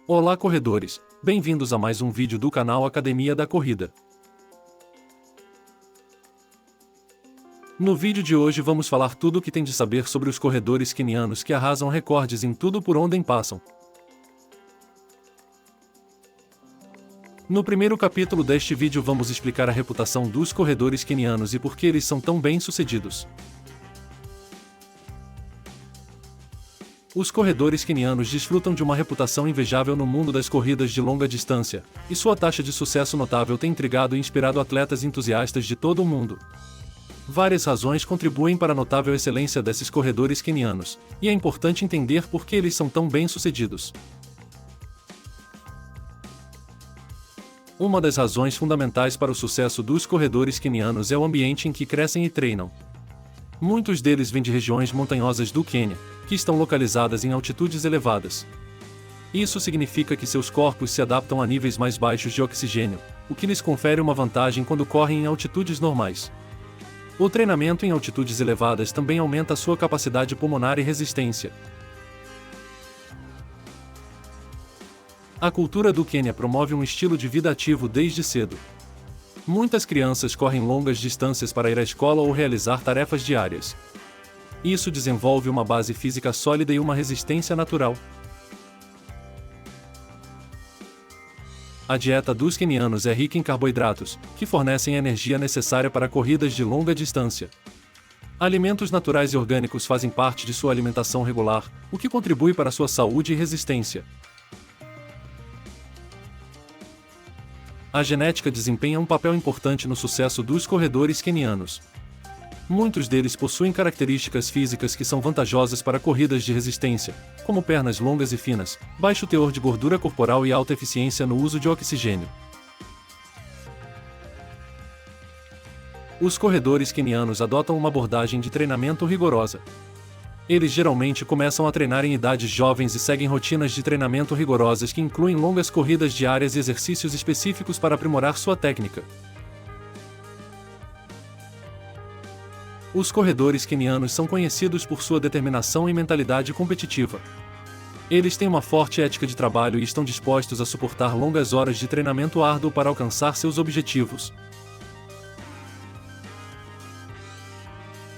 Olá corredores, bem-vindos a mais um vídeo do canal Academia da Corrida. No vídeo de hoje vamos falar tudo o que tem de saber sobre os corredores quenianos que arrasam recordes em tudo por onde passam. No primeiro capítulo deste vídeo vamos explicar a reputação dos corredores quenianos e por que eles são tão bem-sucedidos. Os corredores quenianos desfrutam de uma reputação invejável no mundo das corridas de longa distância, e sua taxa de sucesso notável tem intrigado e inspirado atletas entusiastas de todo o mundo. Várias razões contribuem para a notável excelência desses corredores quenianos, e é importante entender por que eles são tão bem-sucedidos. Uma das razões fundamentais para o sucesso dos corredores quenianos é o ambiente em que crescem e treinam. Muitos deles vêm de regiões montanhosas do Quênia, que estão localizadas em altitudes elevadas. Isso significa que seus corpos se adaptam a níveis mais baixos de oxigênio, o que lhes confere uma vantagem quando correm em altitudes normais. O treinamento em altitudes elevadas também aumenta sua capacidade pulmonar e resistência. A cultura do Quênia promove um estilo de vida ativo desde cedo. Muitas crianças correm longas distâncias para ir à escola ou realizar tarefas diárias. Isso desenvolve uma base física sólida e uma resistência natural. A dieta dos quenianos é rica em carboidratos, que fornecem a energia necessária para corridas de longa distância. Alimentos naturais e orgânicos fazem parte de sua alimentação regular, o que contribui para sua saúde e resistência. A genética desempenha um papel importante no sucesso dos corredores quenianos. Muitos deles possuem características físicas que são vantajosas para corridas de resistência, como pernas longas e finas, baixo teor de gordura corporal e alta eficiência no uso de oxigênio. Os corredores quenianos adotam uma abordagem de treinamento rigorosa. Eles geralmente começam a treinar em idades jovens e seguem rotinas de treinamento rigorosas que incluem longas corridas diárias e exercícios específicos para aprimorar sua técnica. Os corredores quenianos são conhecidos por sua determinação e mentalidade competitiva. Eles têm uma forte ética de trabalho e estão dispostos a suportar longas horas de treinamento árduo para alcançar seus objetivos.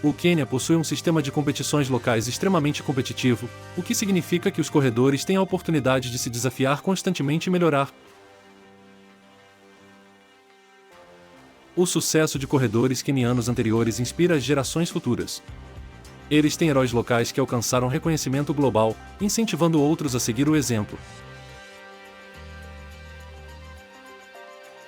O Quênia possui um sistema de competições locais extremamente competitivo, o que significa que os corredores têm a oportunidade de se desafiar constantemente e melhorar. O sucesso de corredores quenianos anteriores inspira as gerações futuras. Eles têm heróis locais que alcançaram reconhecimento global, incentivando outros a seguir o exemplo.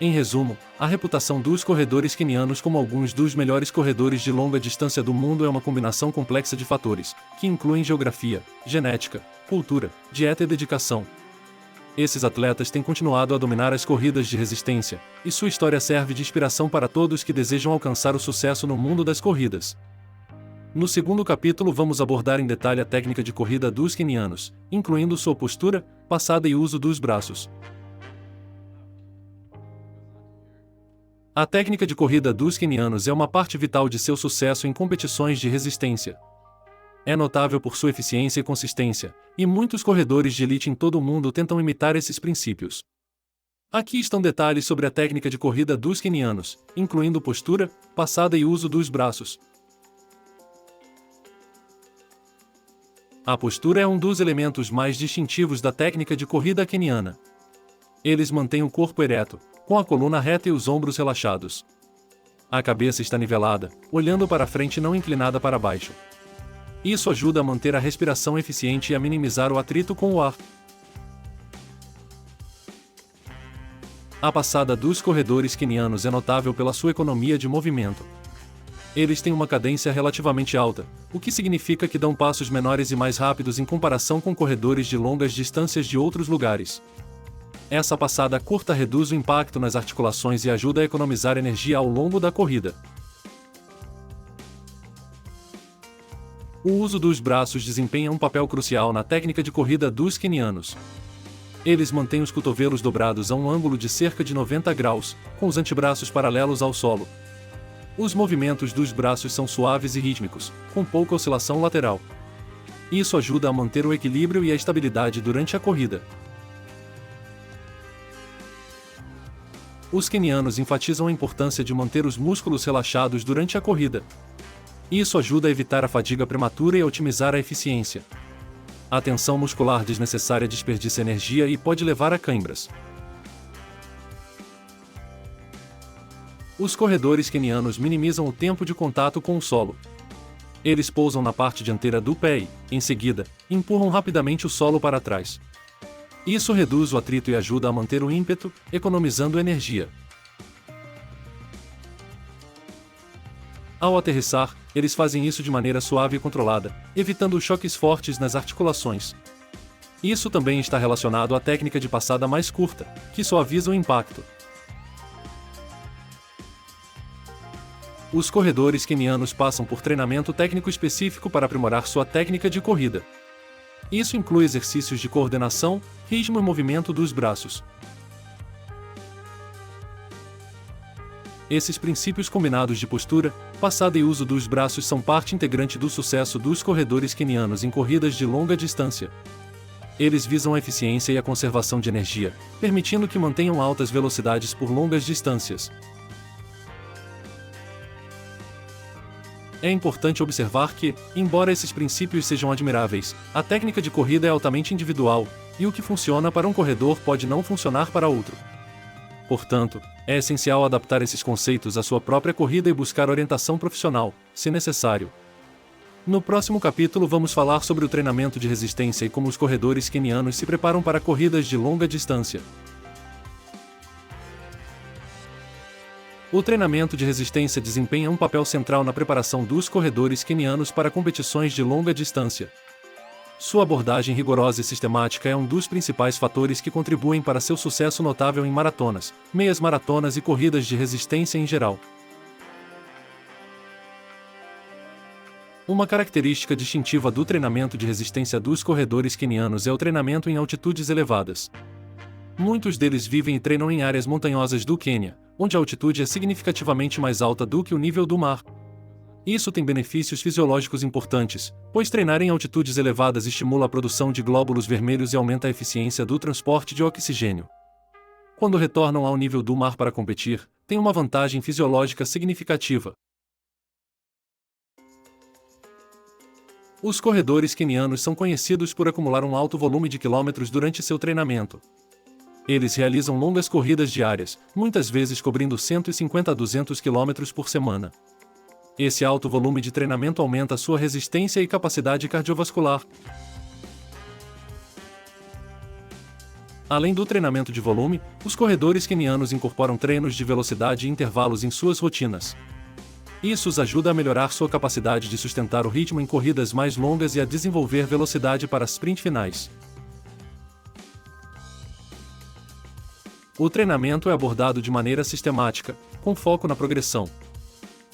Em resumo, a reputação dos corredores quenianos como alguns dos melhores corredores de longa distância do mundo é uma combinação complexa de fatores, que incluem geografia, genética, cultura, dieta e dedicação. Esses atletas têm continuado a dominar as corridas de resistência, e sua história serve de inspiração para todos que desejam alcançar o sucesso no mundo das corridas. No segundo capítulo vamos abordar em detalhe a técnica de corrida dos quenianos, incluindo sua postura, passada e uso dos braços. A técnica de corrida dos quenianos é uma parte vital de seu sucesso em competições de resistência. É notável por sua eficiência e consistência, e muitos corredores de elite em todo o mundo tentam imitar esses princípios. Aqui estão detalhes sobre a técnica de corrida dos quenianos, incluindo postura, passada e uso dos braços. A postura é um dos elementos mais distintivos da técnica de corrida queniana. Eles mantêm o corpo ereto, com a coluna reta e os ombros relaxados. A cabeça está nivelada, olhando para frente e não inclinada para baixo. Isso ajuda a manter a respiração eficiente e a minimizar o atrito com o ar. A passada dos corredores quenianos é notável pela sua economia de movimento. Eles têm uma cadência relativamente alta, o que significa que dão passos menores e mais rápidos em comparação com corredores de longas distâncias de outros lugares. Essa passada curta reduz o impacto nas articulações e ajuda a economizar energia ao longo da corrida. O uso dos braços desempenha um papel crucial na técnica de corrida dos quenianos. Eles mantêm os cotovelos dobrados a um ângulo de cerca de 90 graus, com os antebraços paralelos ao solo. Os movimentos dos braços são suaves e rítmicos, com pouca oscilação lateral. Isso ajuda a manter o equilíbrio e a estabilidade durante a corrida. Os quenianos enfatizam a importância de manter os músculos relaxados durante a corrida. Isso ajuda a evitar a fadiga prematura e a otimizar a eficiência. A tensão muscular desnecessária desperdiça energia e pode levar a cãibras. Os corredores quenianos minimizam o tempo de contato com o solo. Eles pousam na parte dianteira do pé e, em seguida, empurram rapidamente o solo para trás. Isso reduz o atrito e ajuda a manter o ímpeto, economizando energia. Ao aterrissar, eles fazem isso de maneira suave e controlada, evitando choques fortes nas articulações. Isso também está relacionado à técnica de passada mais curta, que suaviza o impacto. Os corredores quenianos passam por treinamento técnico específico para aprimorar sua técnica de corrida. Isso inclui exercícios de coordenação, ritmo e movimento dos braços. Esses princípios combinados de postura, passada e uso dos braços são parte integrante do sucesso dos corredores quenianos em corridas de longa distância. Eles visam a eficiência e a conservação de energia, permitindo que mantenham altas velocidades por longas distâncias. É importante observar que, embora esses princípios sejam admiráveis, a técnica de corrida é altamente individual, e o que funciona para um corredor pode não funcionar para outro. Portanto, é essencial adaptar esses conceitos à sua própria corrida e buscar orientação profissional, se necessário. No próximo capítulo vamos falar sobre o treinamento de resistência e como os corredores quenianos se preparam para corridas de longa distância. O treinamento de resistência desempenha um papel central na preparação dos corredores quenianos para competições de longa distância. Sua abordagem rigorosa e sistemática é um dos principais fatores que contribuem para seu sucesso notável em maratonas, meias maratonas e corridas de resistência em geral. Uma característica distintiva do treinamento de resistência dos corredores quenianos é o treinamento em altitudes elevadas. Muitos deles vivem e treinam em áreas montanhosas do Quênia, onde a altitude é significativamente mais alta do que o nível do mar. Isso tem benefícios fisiológicos importantes, pois treinar em altitudes elevadas estimula a produção de glóbulos vermelhos e aumenta a eficiência do transporte de oxigênio. Quando retornam ao nível do mar para competir, tem uma vantagem fisiológica significativa. Os corredores quenianos são conhecidos por acumular um alto volume de quilômetros durante seu treinamento. Eles realizam longas corridas diárias, muitas vezes cobrindo 150 a 200 km por semana. Esse alto volume de treinamento aumenta sua resistência e capacidade cardiovascular. Além do treinamento de volume, os corredores quenianos incorporam treinos de velocidade e intervalos em suas rotinas. Isso os ajuda a melhorar sua capacidade de sustentar o ritmo em corridas mais longas e a desenvolver velocidade para sprint finais. O treinamento é abordado de maneira sistemática, com foco na progressão.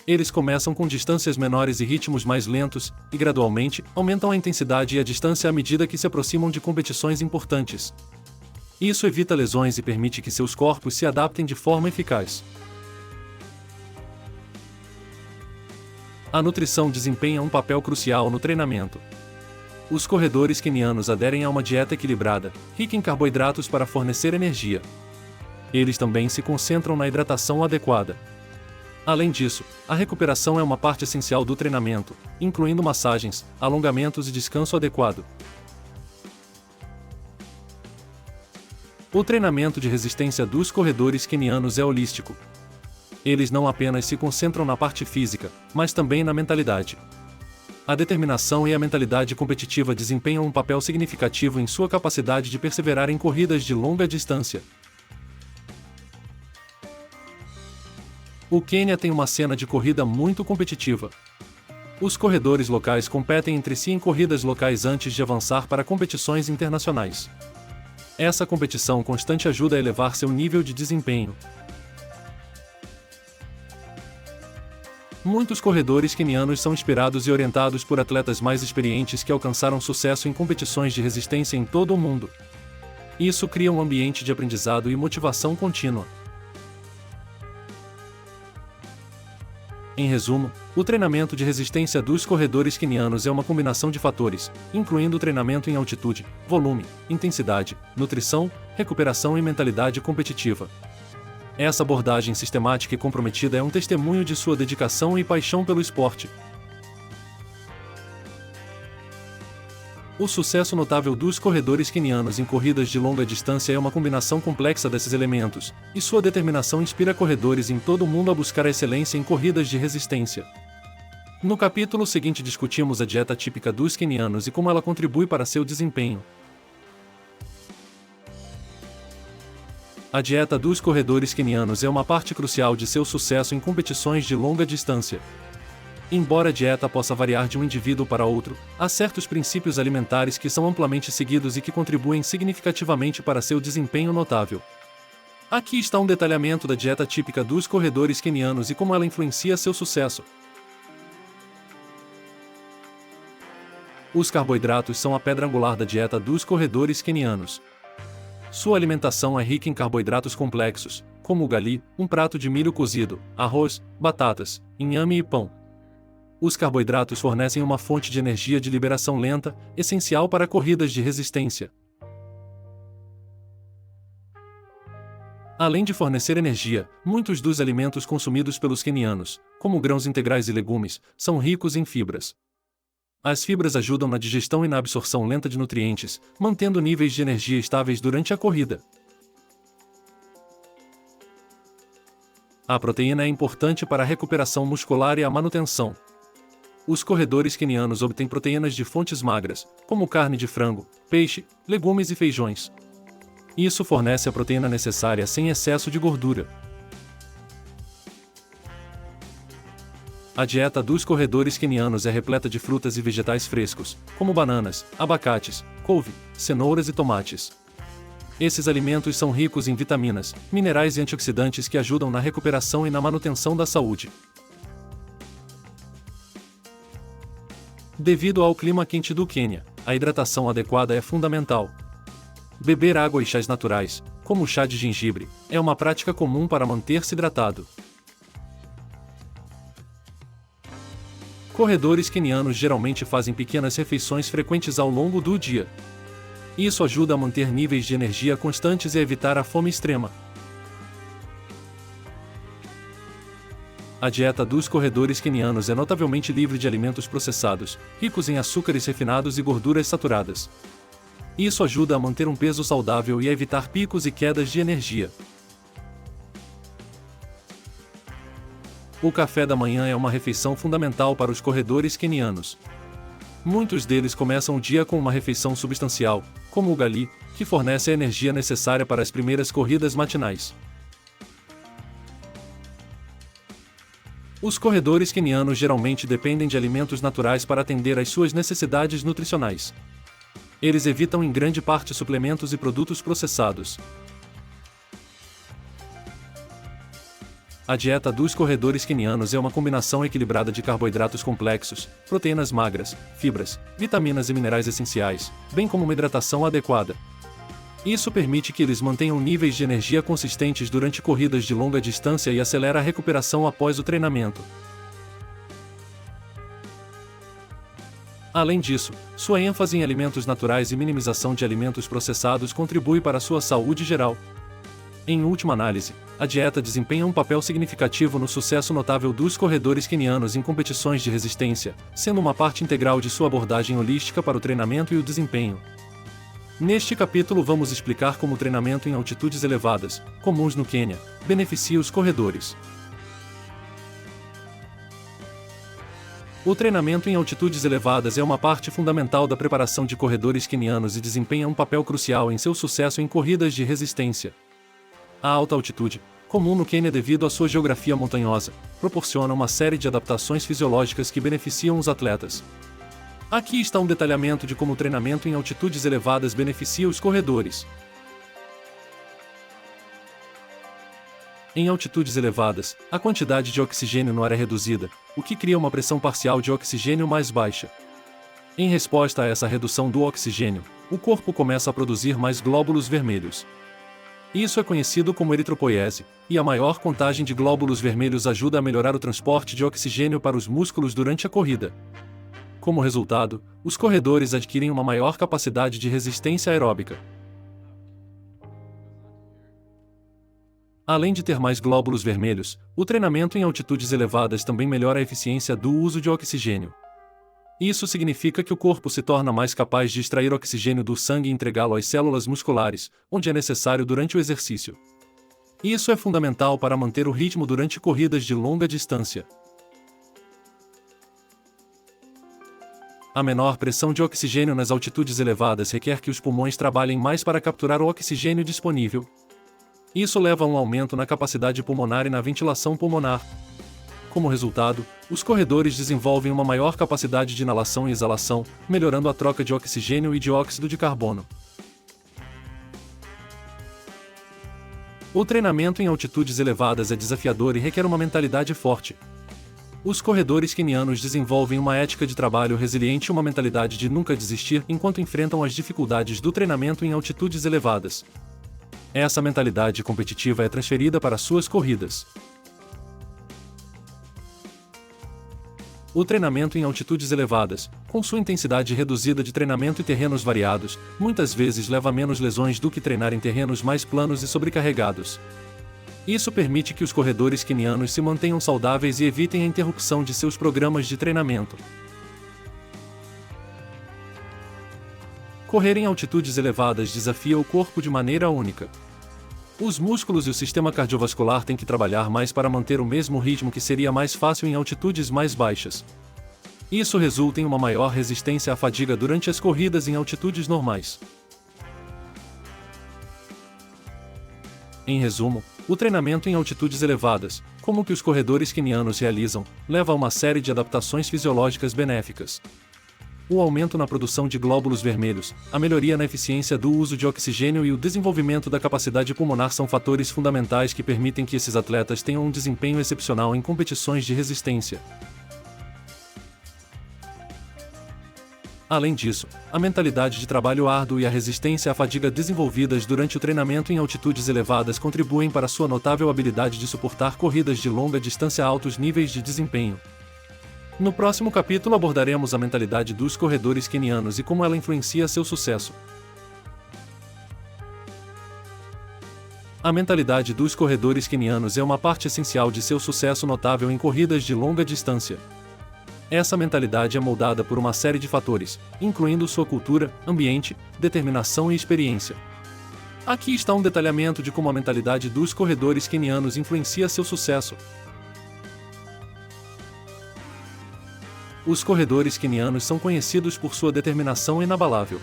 Eles começam com distâncias menores e ritmos mais lentos, e gradualmente, aumentam a intensidade e a distância à medida que se aproximam de competições importantes. Isso evita lesões e permite que seus corpos se adaptem de forma eficaz. A nutrição desempenha um papel crucial no treinamento. Os corredores quenianos aderem a uma dieta equilibrada, rica em carboidratos para fornecer energia. Eles também se concentram na hidratação adequada. Além disso, a recuperação é uma parte essencial do treinamento, incluindo massagens, alongamentos e descanso adequado. O treinamento de resistência dos corredores quenianos é holístico. Eles não apenas se concentram na parte física, mas também na mentalidade. A determinação e a mentalidade competitiva desempenham um papel significativo em sua capacidade de perseverar em corridas de longa distância. O Quênia tem uma cena de corrida muito competitiva. Os corredores locais competem entre si em corridas locais antes de avançar para competições internacionais. Essa competição constante ajuda a elevar seu nível de desempenho. Muitos corredores quenianos são inspirados e orientados por atletas mais experientes que alcançaram sucesso em competições de resistência em todo o mundo. Isso cria um ambiente de aprendizado e motivação contínua. Em resumo, o treinamento de resistência dos corredores quenianos é uma combinação de fatores, incluindo treinamento em altitude, volume, intensidade, nutrição, recuperação e mentalidade competitiva. Essa abordagem sistemática e comprometida é um testemunho de sua dedicação e paixão pelo esporte. O sucesso notável dos corredores quenianos em corridas de longa distância é uma combinação complexa desses elementos, e sua determinação inspira corredores em todo o mundo a buscar a excelência em corridas de resistência. No capítulo seguinte discutimos a dieta típica dos quenianos e como ela contribui para seu desempenho. A dieta dos corredores quenianos é uma parte crucial de seu sucesso em competições de longa distância. Embora a dieta possa variar de um indivíduo para outro, há certos princípios alimentares que são amplamente seguidos e que contribuem significativamente para seu desempenho notável. Aqui está um detalhamento da dieta típica dos corredores quenianos e como ela influencia seu sucesso. Os carboidratos são a pedra angular da dieta dos corredores quenianos. Sua alimentação é rica em carboidratos complexos, como o gali, um prato de milho cozido, arroz, batatas, inhame e pão. Os carboidratos fornecem uma fonte de energia de liberação lenta, essencial para corridas de resistência. Além de fornecer energia, muitos dos alimentos consumidos pelos quenianos, como grãos integrais e legumes, são ricos em fibras. As fibras ajudam na digestão e na absorção lenta de nutrientes, mantendo níveis de energia estáveis durante a corrida. A proteína é importante para a recuperação muscular e a manutenção. Os corredores quenianos obtêm proteínas de fontes magras, como carne de frango, peixe, legumes e feijões. Isso fornece a proteína necessária sem excesso de gordura. A dieta dos corredores quenianos é repleta de frutas e vegetais frescos, como bananas, abacates, couve, cenouras e tomates. Esses alimentos são ricos em vitaminas, minerais e antioxidantes que ajudam na recuperação e na manutenção da saúde. Devido ao clima quente do Quênia, a hidratação adequada é fundamental. Beber água e chás naturais, como o chá de gengibre, é uma prática comum para manter-se hidratado. Corredores quenianos geralmente fazem pequenas refeições frequentes ao longo do dia. Isso ajuda a manter níveis de energia constantes e a evitar a fome extrema. A dieta dos corredores quenianos é notavelmente livre de alimentos processados, ricos em açúcares refinados e gorduras saturadas. Isso ajuda a manter um peso saudável e a evitar picos e quedas de energia. O café da manhã é uma refeição fundamental para os corredores quenianos. Muitos deles começam o dia com uma refeição substancial, como o gali, que fornece a energia necessária para as primeiras corridas matinais. Os corredores quenianos geralmente dependem de alimentos naturais para atender às suas necessidades nutricionais. Eles evitam em grande parte suplementos e produtos processados. A dieta dos corredores quenianos é uma combinação equilibrada de carboidratos complexos, proteínas magras, fibras, vitaminas e minerais essenciais, bem como uma hidratação adequada. Isso permite que eles mantenham níveis de energia consistentes durante corridas de longa distância e acelera a recuperação após o treinamento. Além disso, sua ênfase em alimentos naturais e minimização de alimentos processados contribui para a sua saúde geral. Em última análise, a dieta desempenha um papel significativo no sucesso notável dos corredores quenianos em competições de resistência, sendo uma parte integral de sua abordagem holística para o treinamento e o desempenho. Neste capítulo vamos explicar como o treinamento em altitudes elevadas, comuns no Quênia, beneficia os corredores. O treinamento em altitudes elevadas é uma parte fundamental da preparação de corredores quenianos e desempenha um papel crucial em seu sucesso em corridas de resistência. A alta altitude, comum no Quênia devido à sua geografia montanhosa, proporciona uma série de adaptações fisiológicas que beneficiam os atletas. Aqui está um detalhamento de como o treinamento em altitudes elevadas beneficia os corredores. Em altitudes elevadas, a quantidade de oxigênio no ar é reduzida, o que cria uma pressão parcial de oxigênio mais baixa. Em resposta a essa redução do oxigênio, o corpo começa a produzir mais glóbulos vermelhos. Isso é conhecido como eritropoiese, e a maior contagem de glóbulos vermelhos ajuda a melhorar o transporte de oxigênio para os músculos durante a corrida. Como resultado, os corredores adquirem uma maior capacidade de resistência aeróbica. Além de ter mais glóbulos vermelhos, o treinamento em altitudes elevadas também melhora a eficiência do uso de oxigênio. Isso significa que o corpo se torna mais capaz de extrair oxigênio do sangue e entregá-lo às células musculares, onde é necessário durante o exercício. Isso é fundamental para manter o ritmo durante corridas de longa distância. A menor pressão de oxigênio nas altitudes elevadas requer que os pulmões trabalhem mais para capturar o oxigênio disponível. Isso leva a um aumento na capacidade pulmonar e na ventilação pulmonar. Como resultado, os corredores desenvolvem uma maior capacidade de inalação e exalação, melhorando a troca de oxigênio e dióxido de carbono. O treinamento em altitudes elevadas é desafiador e requer uma mentalidade forte. Os corredores quenianos desenvolvem uma ética de trabalho resiliente e uma mentalidade de nunca desistir enquanto enfrentam as dificuldades do treinamento em altitudes elevadas. Essa mentalidade competitiva é transferida para suas corridas. O treinamento em altitudes elevadas, com sua intensidade reduzida de treinamento e terrenos variados, muitas vezes leva a menos lesões do que treinar em terrenos mais planos e sobrecarregados. Isso permite que os corredores quenianos se mantenham saudáveis e evitem a interrupção de seus programas de treinamento. Correr em altitudes elevadas desafia o corpo de maneira única. Os músculos e o sistema cardiovascular têm que trabalhar mais para manter o mesmo ritmo que seria mais fácil em altitudes mais baixas. Isso resulta em uma maior resistência à fadiga durante as corridas em altitudes normais. Em resumo, o treinamento em altitudes elevadas, como o que os corredores quenianos realizam, leva a uma série de adaptações fisiológicas benéficas. O aumento na produção de glóbulos vermelhos, a melhoria na eficiência do uso de oxigênio e o desenvolvimento da capacidade pulmonar são fatores fundamentais que permitem que esses atletas tenham um desempenho excepcional em competições de resistência. Além disso, a mentalidade de trabalho árduo e a resistência à fadiga desenvolvidas durante o treinamento em altitudes elevadas contribuem para sua notável habilidade de suportar corridas de longa distância a altos níveis de desempenho. No próximo capítulo abordaremos a mentalidade dos corredores quenianos e como ela influencia seu sucesso. A mentalidade dos corredores quenianos é uma parte essencial de seu sucesso notável em corridas de longa distância. Essa mentalidade é moldada por uma série de fatores, incluindo sua cultura, ambiente, determinação e experiência. Aqui está um detalhamento de como a mentalidade dos corredores quenianos influencia seu sucesso. Os corredores quenianos são conhecidos por sua determinação inabalável.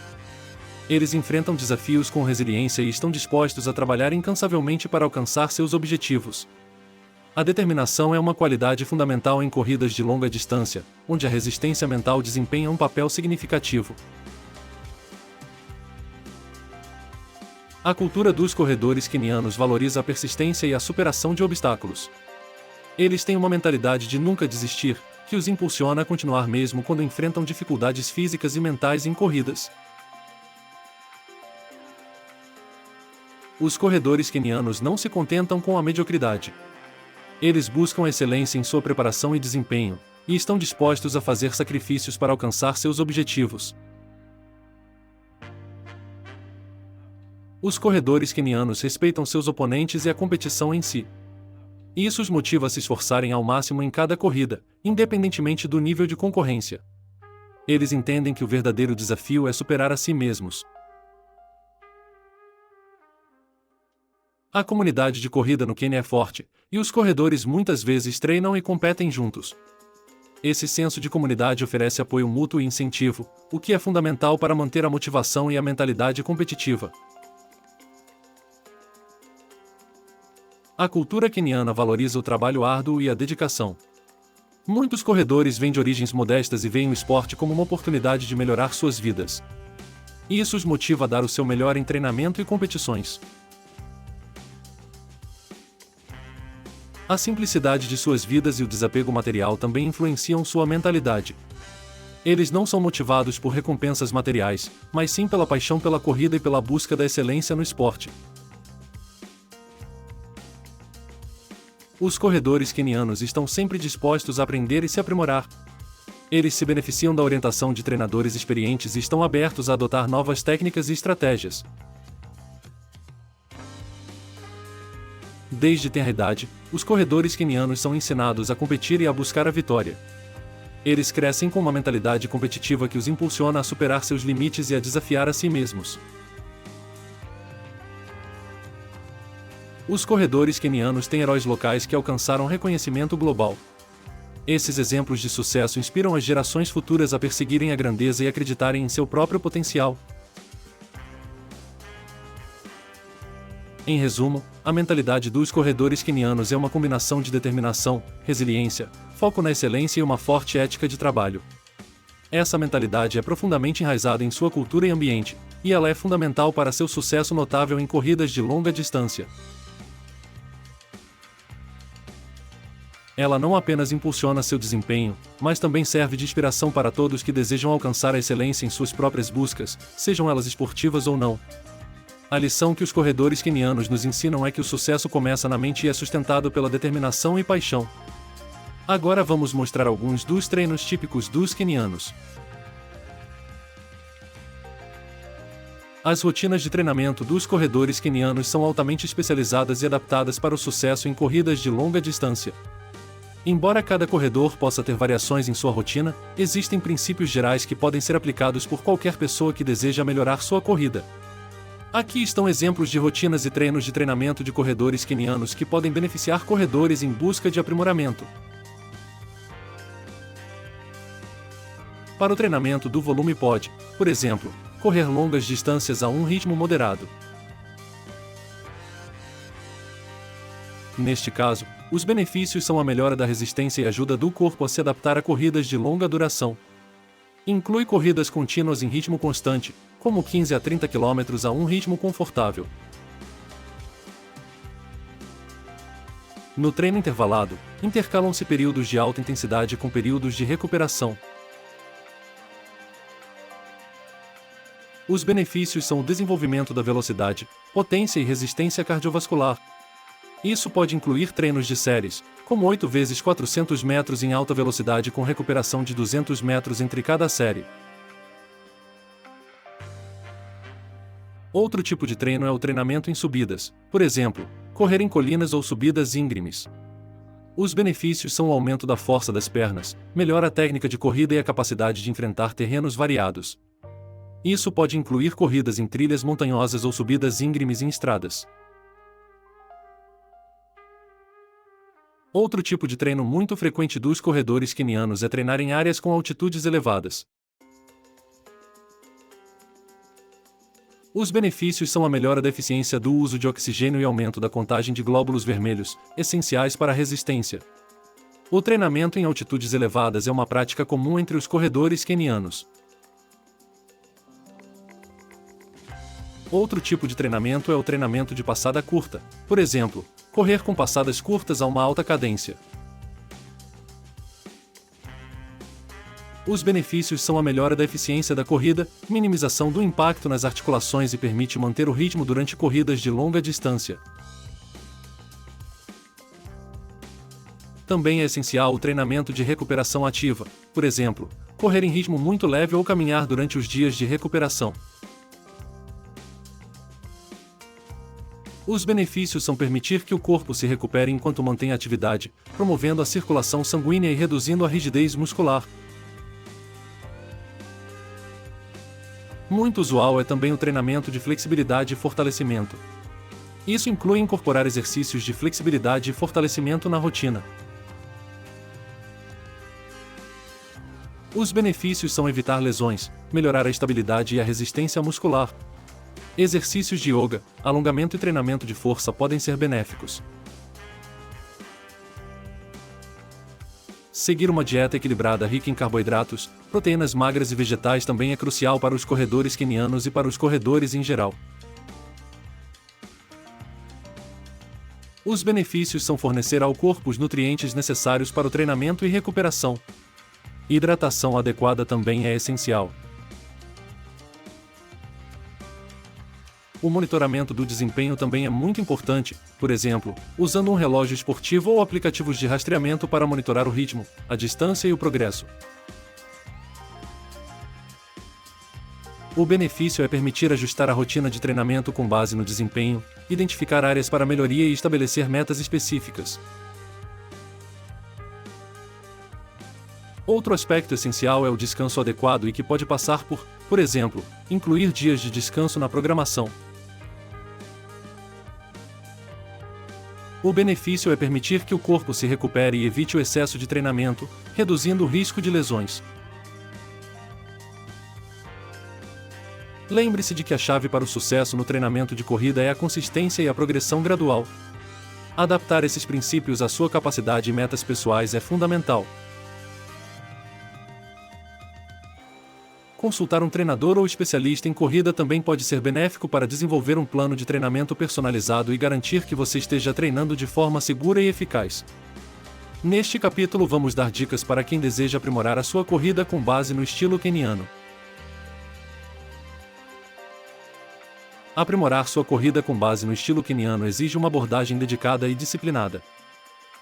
Eles enfrentam desafios com resiliência e estão dispostos a trabalhar incansavelmente para alcançar seus objetivos. A determinação é uma qualidade fundamental em corridas de longa distância, onde a resistência mental desempenha um papel significativo. A cultura dos corredores quenianos valoriza a persistência e a superação de obstáculos. Eles têm uma mentalidade de nunca desistir, que os impulsiona a continuar mesmo quando enfrentam dificuldades físicas e mentais em corridas. Os corredores quenianos não se contentam com a mediocridade. Eles buscam a excelência em sua preparação e desempenho, e estão dispostos a fazer sacrifícios para alcançar seus objetivos. Os corredores quenianos respeitam seus oponentes e a competição em si. Isso os motiva a se esforçarem ao máximo em cada corrida, independentemente do nível de concorrência. Eles entendem que o verdadeiro desafio é superar a si mesmos. A comunidade de corrida no Quênia é forte, e os corredores muitas vezes treinam e competem juntos. Esse senso de comunidade oferece apoio mútuo e incentivo, o que é fundamental para manter a motivação e a mentalidade competitiva. A cultura queniana valoriza o trabalho árduo e a dedicação. Muitos corredores vêm de origens modestas e veem o esporte como uma oportunidade de melhorar suas vidas. Isso os motiva a dar o seu melhor em treinamento e competições. A simplicidade de suas vidas e o desapego material também influenciam sua mentalidade. Eles não são motivados por recompensas materiais, mas sim pela paixão pela corrida e pela busca da excelência no esporte. Os corredores quenianos estão sempre dispostos a aprender e se aprimorar. Eles se beneficiam da orientação de treinadores experientes e estão abertos a adotar novas técnicas e estratégias. Desde tenra idade, os corredores quenianos são ensinados a competir e a buscar a vitória. Eles crescem com uma mentalidade competitiva que os impulsiona a superar seus limites e a desafiar a si mesmos. Os corredores quenianos têm heróis locais que alcançaram reconhecimento global. Esses exemplos de sucesso inspiram as gerações futuras a perseguirem a grandeza e acreditarem em seu próprio potencial. Em resumo, a mentalidade dos corredores quenianos é uma combinação de determinação, resiliência, foco na excelência e uma forte ética de trabalho. Essa mentalidade é profundamente enraizada em sua cultura e ambiente, e ela é fundamental para seu sucesso notável em corridas de longa distância. Ela não apenas impulsiona seu desempenho, mas também serve de inspiração para todos que desejam alcançar a excelência em suas próprias buscas, sejam elas esportivas ou não. A lição que os corredores quenianos nos ensinam é que o sucesso começa na mente e é sustentado pela determinação e paixão. Agora vamos mostrar alguns dos treinos típicos dos quenianos. As rotinas de treinamento dos corredores quenianos são altamente especializadas e adaptadas para o sucesso em corridas de longa distância. Embora cada corredor possa ter variações em sua rotina, existem princípios gerais que podem ser aplicados por qualquer pessoa que deseja melhorar sua corrida. Aqui estão exemplos de rotinas e treinos de treinamento de corredores quenianos que podem beneficiar corredores em busca de aprimoramento. Para o treinamento do volume pode, por exemplo, correr longas distâncias a um ritmo moderado. Neste caso, os benefícios são a melhora da resistência e ajuda do corpo a se adaptar a corridas de longa duração. Inclui corridas contínuas em ritmo constante, como 15 a 30 km a um ritmo confortável. No treino intervalado, intercalam-se períodos de alta intensidade com períodos de recuperação. Os benefícios são o desenvolvimento da velocidade, potência e resistência cardiovascular. Isso pode incluir treinos de séries, como 8 × 400 metros em alta velocidade com recuperação de 200 metros entre cada série. Outro tipo de treino é o treinamento em subidas, por exemplo, correr em colinas ou subidas íngremes. Os benefícios são o aumento da força das pernas, melhora a técnica de corrida e a capacidade de enfrentar terrenos variados. Isso pode incluir corridas em trilhas montanhosas ou subidas íngremes em estradas. Outro tipo de treino muito frequente dos corredores quenianos é treinar em áreas com altitudes elevadas. Os benefícios são a melhora da eficiência do uso de oxigênio e aumento da contagem de glóbulos vermelhos, essenciais para a resistência. O treinamento em altitudes elevadas é uma prática comum entre os corredores quenianos. Outro tipo de treinamento é o treinamento de passada curta, por exemplo, correr com passadas curtas a uma alta cadência. Os benefícios são a melhora da eficiência da corrida, minimização do impacto nas articulações e permite manter o ritmo durante corridas de longa distância. Também é essencial o treinamento de recuperação ativa, por exemplo, correr em ritmo muito leve ou caminhar durante os dias de recuperação. Os benefícios são permitir que o corpo se recupere enquanto mantém a atividade, promovendo a circulação sanguínea e reduzindo a rigidez muscular. Muito usual é também o treinamento de flexibilidade e fortalecimento. Isso inclui incorporar exercícios de flexibilidade e fortalecimento na rotina. Os benefícios são evitar lesões, melhorar a estabilidade e a resistência muscular. Exercícios de yoga, alongamento e treinamento de força podem ser benéficos. Seguir uma dieta equilibrada rica em carboidratos, proteínas magras e vegetais também é crucial para os corredores quenianos e para os corredores em geral. Os benefícios são fornecer ao corpo os nutrientes necessários para o treinamento e recuperação. Hidratação adequada também é essencial. O monitoramento do desempenho também é muito importante, por exemplo, usando um relógio esportivo ou aplicativos de rastreamento para monitorar o ritmo, a distância e o progresso. O benefício é permitir ajustar a rotina de treinamento com base no desempenho, identificar áreas para melhoria e estabelecer metas específicas. Outro aspecto essencial é o descanso adequado e que pode passar por exemplo, incluir dias de descanso na programação. O benefício é permitir que o corpo se recupere e evite o excesso de treinamento, reduzindo o risco de lesões. Lembre-se de que a chave para o sucesso no treinamento de corrida é a consistência e a progressão gradual. Adaptar esses princípios à sua capacidade e metas pessoais é fundamental. Consultar um treinador ou especialista em corrida também pode ser benéfico para desenvolver um plano de treinamento personalizado e garantir que você esteja treinando de forma segura e eficaz. Neste capítulo vamos dar dicas para quem deseja aprimorar a sua corrida com base no estilo queniano. Aprimorar sua corrida com base no estilo queniano exige uma abordagem dedicada e disciplinada.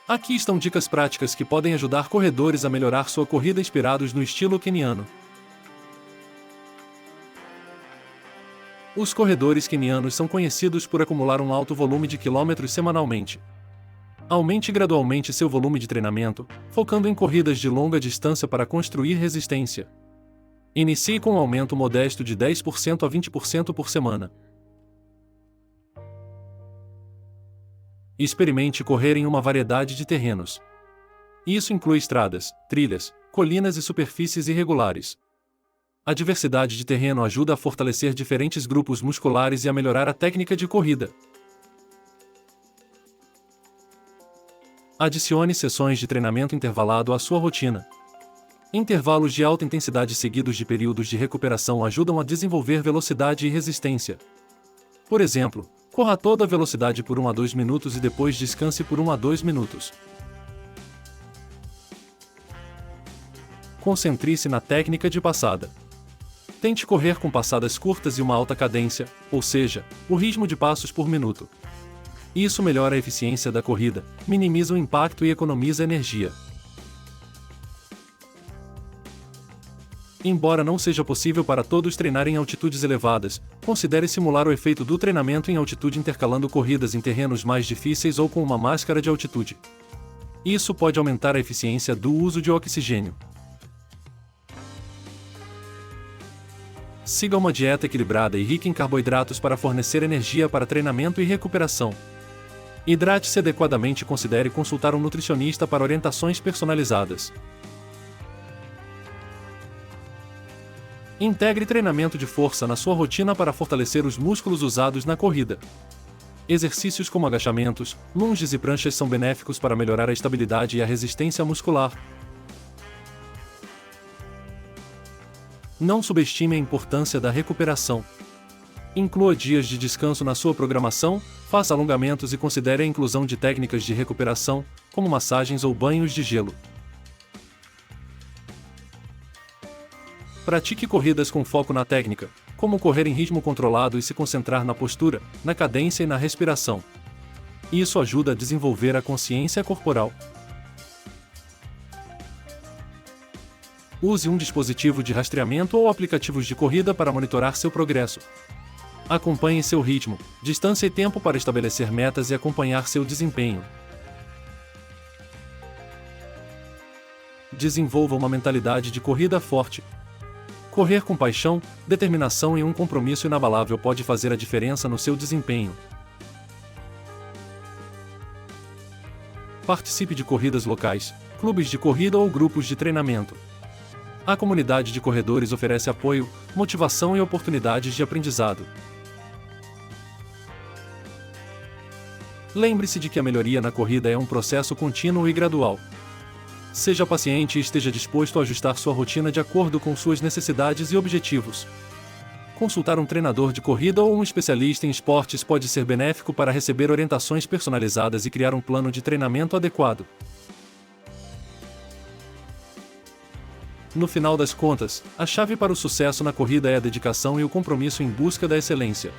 Aqui estão dicas práticas que podem ajudar corredores a melhorar sua corrida inspirados no estilo queniano. Os corredores quenianos são conhecidos por acumular um alto volume de quilômetros semanalmente. Aumente gradualmente seu volume de treinamento, focando em corridas de longa distância para construir resistência. Inicie com um aumento modesto de 10% a 20% por semana. Experimente correr em uma variedade de terrenos. Isso inclui estradas, trilhas, colinas e superfícies irregulares. A diversidade de terreno ajuda a fortalecer diferentes grupos musculares e a melhorar a técnica de corrida. Adicione sessões de treinamento intervalado à sua rotina. Intervalos de alta intensidade seguidos de períodos de recuperação ajudam a desenvolver velocidade e resistência. Por exemplo, corra a toda velocidade por 1 a 2 minutos e depois descanse por 1 a 2 minutos. Concentre-se na técnica de passada. Tente correr com passadas curtas e uma alta cadência, ou seja, o ritmo de passos por minuto. Isso melhora a eficiência da corrida, minimiza o impacto e economiza energia. Embora não seja possível para todos treinar em altitudes elevadas, considere simular o efeito do treinamento em altitude intercalando corridas em terrenos mais difíceis ou com uma máscara de altitude. Isso pode aumentar a eficiência do uso de oxigênio. Siga uma dieta equilibrada e rica em carboidratos para fornecer energia para treinamento e recuperação. Hidrate-se adequadamente e considere consultar um nutricionista para orientações personalizadas. Integre treinamento de força na sua rotina para fortalecer os músculos usados na corrida. Exercícios como agachamentos, lunges e pranchas são benéficos para melhorar a estabilidade e a resistência muscular. Não subestime a importância da recuperação. Inclua dias de descanso na sua programação, faça alongamentos e considere a inclusão de técnicas de recuperação, como massagens ou banhos de gelo. Pratique corridas com foco na técnica, como correr em ritmo controlado e se concentrar na postura, na cadência e na respiração. Isso ajuda a desenvolver a consciência corporal. Use um dispositivo de rastreamento ou aplicativos de corrida para monitorar seu progresso. Acompanhe seu ritmo, distância e tempo para estabelecer metas e acompanhar seu desempenho. Desenvolva uma mentalidade de corrida forte. Correr com paixão, determinação e um compromisso inabalável pode fazer a diferença no seu desempenho. Participe de corridas locais, clubes de corrida ou grupos de treinamento. A comunidade de corredores oferece apoio, motivação e oportunidades de aprendizado. Lembre-se de que a melhoria na corrida é um processo contínuo e gradual. Seja paciente e esteja disposto a ajustar sua rotina de acordo com suas necessidades e objetivos. Consultar um treinador de corrida ou um especialista em esportes pode ser benéfico para receber orientações personalizadas e criar um plano de treinamento adequado. No final das contas, a chave para o sucesso na corrida é a dedicação e o compromisso em busca da excelência.